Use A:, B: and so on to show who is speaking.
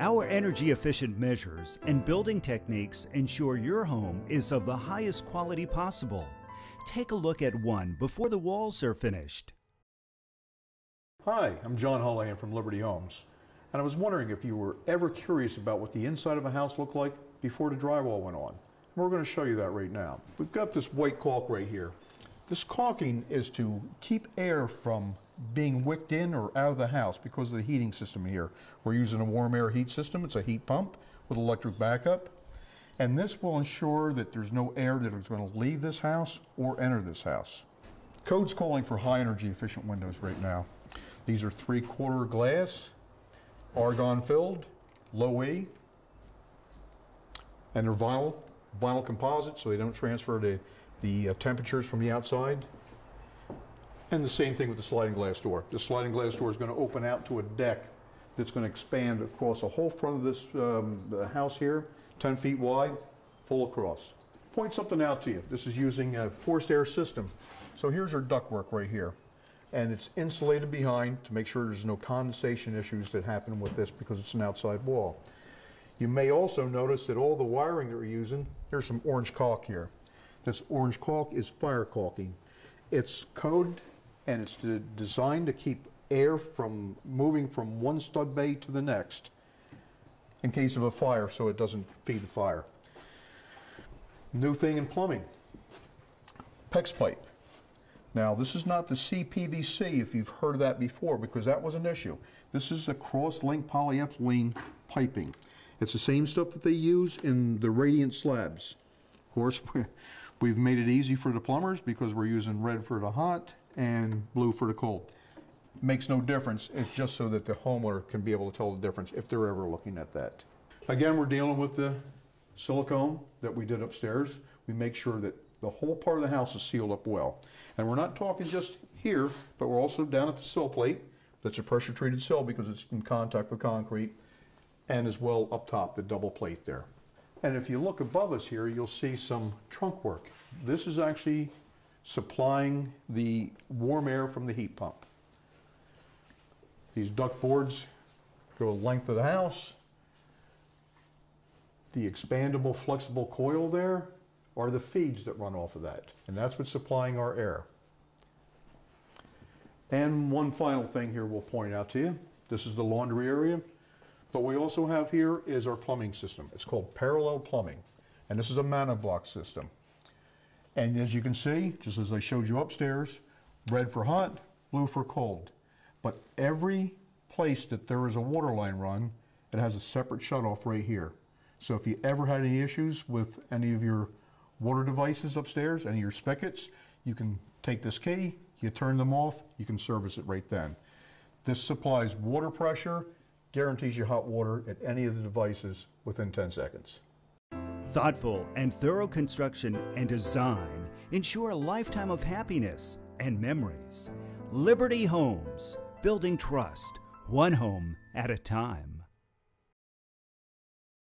A: Our energy-efficient measures and building techniques ensure your home is of the highest quality possible. Take a look at one before the walls are finished.
B: Hi, I'm John Hullahan from Liberty Homes, and I was wondering if you were ever curious about what the inside of a house looked like before the drywall went on. We're going to show you that right now. We've got this white caulk right here. This caulking is to keep air from being wicked in or out of the house because of the heating system here. We're using a warm air heat system. It's a heat pump with electric backup, and this will ensure that there's no air that is going to leave this house or enter this house. Code's calling for high energy efficient windows right now. These are 3/4 glass, argon filled, low E, and they're vinyl composite, so they don't transfer the temperatures from the outside. And the same thing with the sliding glass door. The sliding glass door is going to open out to a deck that's going to expand across the whole front of this house here, 10 feet wide, full across. Point something out to you. This is using a forced air system. So here's our ductwork right here. And it's insulated behind to make sure there's no condensation issues that happen with this because it's an outside wall. You may also notice that all the wiring that we're using, there's some orange caulk here. This orange caulk is fire caulking. It's code and it's designed to keep air from moving from one stud bay to the next in case of a fire so it doesn't feed the fire. New thing in plumbing, PEX pipe. Now this is not the CPVC if you've heard of that before because that was an issue. This is a cross-linked polyethylene piping. It's the same stuff that they use in the radiant slabs. Of course, we've made it easy for the plumbers because we're using red for the hot and blue for the cold. Makes no difference. It's just so that the homeowner can be able to tell the difference if they're ever looking at that. Again, we're dealing with the silicone that we did upstairs. We make sure that the whole part of the house is sealed up well. And we're not talking just here, but we're also down at the sill plate. That's a pressure treated sill because it's in contact with concrete, and as well up top, the double plate there. And if you look above us here, you'll see some trunk work. This is actually supplying the warm air from the heat pump. These duct boards go the length of the house. The expandable flexible coil there are the feeds that run off of that, and that's what's supplying our air. And one final thing here we'll point out to you. This is the laundry area. What we also have here is our plumbing system. It's called parallel plumbing, and this is a monoblock system. And as you can see, just as I showed you upstairs, red for hot, blue for cold. But every place that there is a water line run, it has a separate shutoff right here. So if you ever had any issues with any of your water devices upstairs, any of your spigots, you can take this key, you turn them off, you can service it right then. This supplies water pressure, guarantees you hot water at any of the devices within 10 seconds.
A: Thoughtful and thorough construction and design ensure a lifetime of happiness and memories. Liberty Homes, building trust, one home at a time.